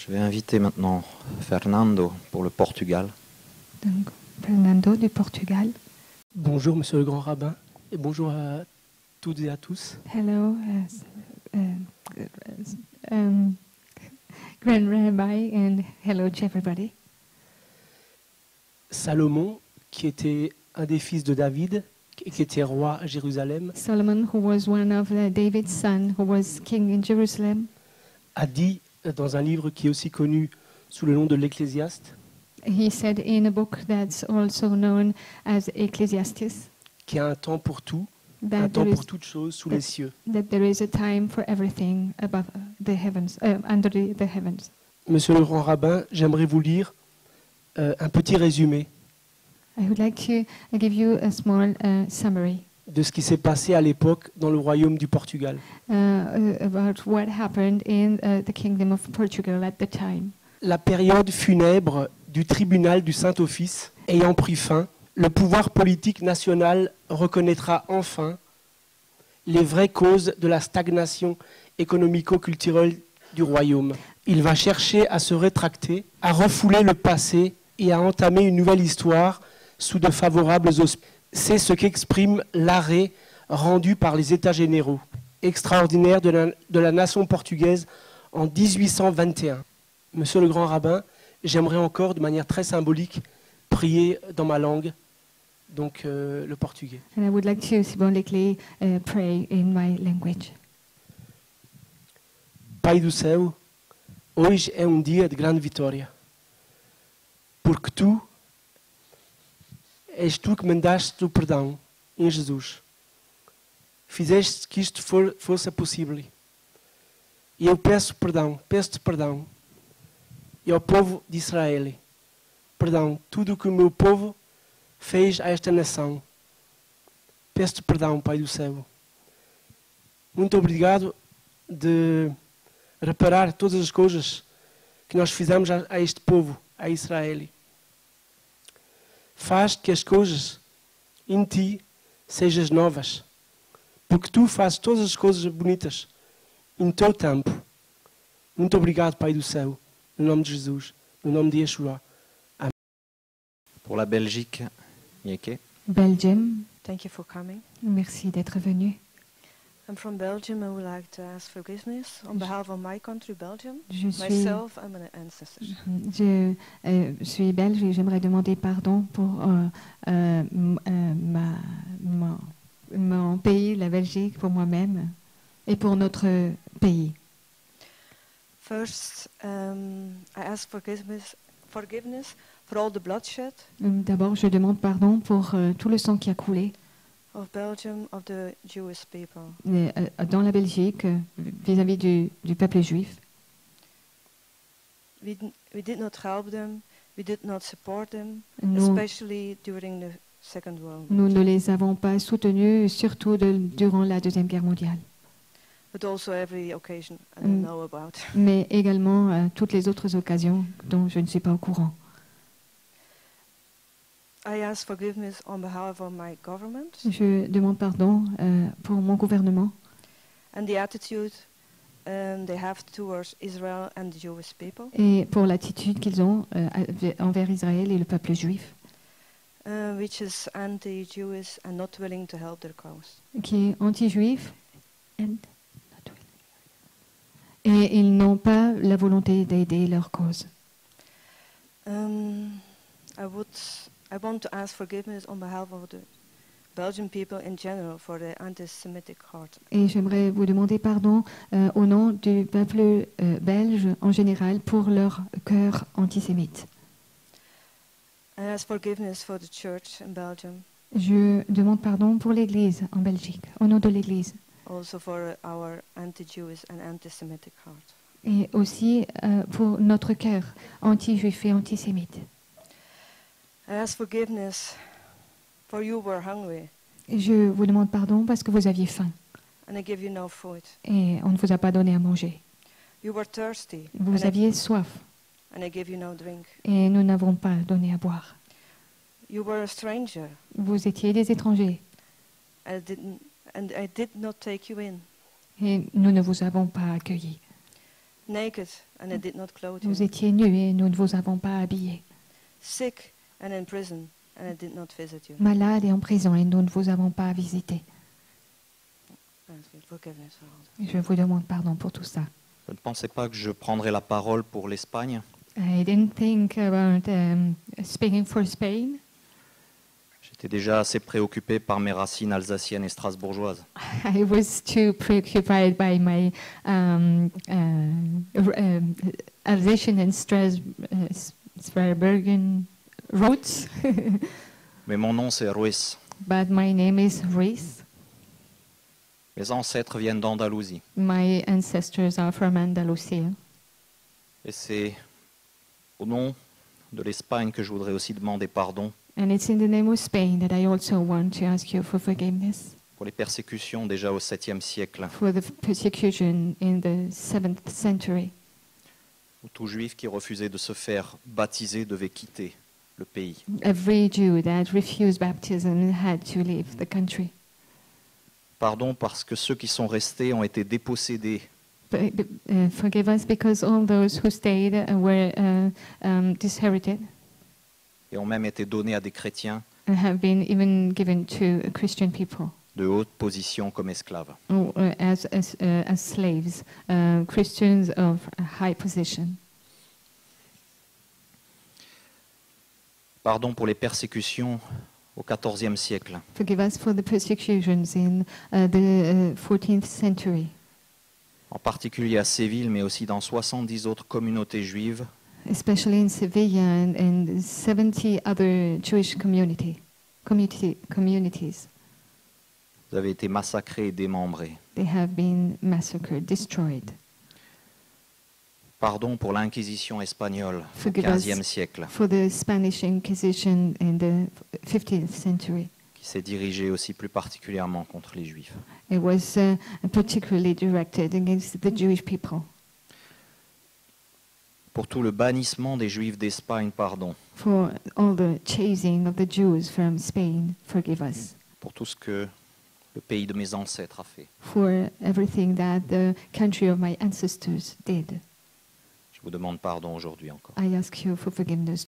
Je vais inviter maintenant Fernando pour le Portugal. Donc, Fernando du Portugal. Bonjour, monsieur le grand rabbin, et bonjour à toutes et à tous. Hello, Grand Rabbi, and hello to everybody. Salomon, qui était un des fils de David, qui était roi à Jérusalem, Solomon, who was one of David's son, who was king in Jerusalem, a dit dans un livre qui est aussi connu sous le nom de l'Ecclésiaste, he said in a book that's also known as Ecclesiastes, qu'il y a un temps pour tout, un that temps there, pour is, toutes choses sous les cieux. that there is a time for everything above the heavens, under the heavens. Monsieur le grand rabbin, j'aimerais vous lire un petit résumé I would like to give you a small summary de ce qui s'est passé à l'époque dans le royaume du Portugal. about what happened in the kingdom of Portugal at the time. La période funèbre du tribunal du Saint-Office ayant pris fin, le pouvoir politique national reconnaîtra enfin les vraies causes de la stagnation économico-culturelle du royaume. Il va chercher à se rétracter, à refouler le passé et à entamer une nouvelle histoire sous de favorables auspices. C'est ce qu'exprime l'arrêt rendu par les États généraux extraordinaires de la nation portugaise en 1821. Monsieur le grand rabbin, j'aimerais encore, de manière très symbolique, prier dans ma langue, donc le portugais. And I would like to symbolically pray in my language. Pai do céu, hoje é dia de grande vitória, porque és tu que me daste o perdão em Jesus. Fizeste que isto fosse possível. E eu peço-te perdão. E ao povo de Israel, perdão, tudo o que o meu povo fez a esta nação. Peço-te perdão, Pai do céu. Muito obrigado de reparar todas as coisas que nós fizemos a este povo, a Israel. Faz que as coisas em ti sejam novas, porque tu fazes todas as coisas bonitas em teu tempo. Muito obrigado, Pai do céu, no nome de Jesus, no nome de Yeshua. Amém. Pour la Belgique, Yeke. Belgium, Thank you for coming. merci d'être venu. I'm from Belgium. I would like to ask forgiveness on behalf of my country, Belgium, Je suis, myself, and my ancestors. je suis belge et j'aimerais demander pardon pour mon pays, la Belgique, pour moi-même et pour notre pays. First, I ask forgiveness for all the bloodshed D'abord, je demande pardon pour tout le sang qui a coulé of Belgium, of the Jewish people. dans la Belgique vis-à-vis du peuple juif. We did not help them. We did not support them, Nous, especially during the Second World War. nous ne les avons pas soutenus, surtout durant la Deuxième Guerre mondiale, But also every occasion I don't know about. mais également toutes les autres occasions dont je ne suis pas au courant. I ask forgiveness on behalf of my government Je demande pardon pour mon gouvernement and the attitude they have towards Israel and the Jewish people, et pour l'attitude qu'ils ont envers Israël et le peuple juif, which is anti-Jewish and not willing to help their cause. qui est anti-juif et ils n'ont pas la volonté d'aider leur cause. I want to ask forgiveness on behalf of the Belgian people in general for the anti-Semitic heart. Et j'aimerais vous demander pardon au nom du peuple belge en général pour leur cœur antisémite. I ask forgiveness for the church in Belgium, Je demande pardon pour l'Église en Belgique, au nom de l'Église, also for our anti-Jewish and anti-Semitic heart. et aussi pour notre cœur anti-juif et antisémite. I ask forgiveness for you were hungry Je vous demande pardon parce que vous aviez faim and I give you no food. et on ne vous a pas donné à manger. You were thirsty Vous aviez soif and I give you no drink. et nous n'avons pas donné à boire. You were a stranger Vous étiez des étrangers and I did not take you in. et nous ne vous avons pas accueillis. naked and I did not clothe you, Vous étiez nus et nous ne vous avons pas habillés. sick and in prison and I did not visit you. Malade et en prison et nous ne vous avons pas visité. Ask for forgiveness for all that. Je vous demande pardon pour tout ça. Je ne pensais pas que je prendrais la parole pour l'Espagne. I didn't think about speaking for Spain. J'étais déjà assez préoccupé par mes racines alsaciennes et strasbourgeoises. I was too preoccupied by my Alsatian and Strasbourgian roots. Mais mon nom, c'est Ruiz. But my name is Ruiz. Mes ancêtres viennent d'Andalousie. My ancestors are from Andalusia. Et c'est au nom de l'Espagne que je voudrais aussi demander pardon And it's in the name of Spain that I also want to ask you for forgiveness pour les persécutions déjà au 7e siècle, for the persecution in the 7th century, où tout juif qui refusait de se faire baptiser devait quitter le pays. every Jew that refused baptism had to leave the country. Pardon parce que ceux qui sont restés ont été dépossédés Forgive us because all those who stayed were disinherited et ont même été donnés à des chrétiens and have been even given to Christian people de haute position comme esclaves. or as slaves, Christians of a high position. Pardon pour les persécutions au XIVe siècle, Forgive us for the persecutions in the 14th century, en particulier à Séville, mais aussi dans 70 autres communautés juives especially in Sevilla and 70 other Jewish communities. Vous avez été massacrés et démembrés. They have been massacred, destroyed. Pardon pour l'Inquisition espagnole au Forgive us XVe siècle, for the Spanish Inquisition in the 15th century. qui s'est dirigée aussi plus particulièrement contre les Juifs. It was particularly directed against the Jewish people. Pour tout le bannissement des Juifs d'Espagne, pardon. For all the chasing of the Jews from Spain, forgive us. Pour tout ce que le pays de mes ancêtres a fait. For everything that the country of my ancestors did. Je vous demande pardon aujourd'hui encore. I ask you for forgiveness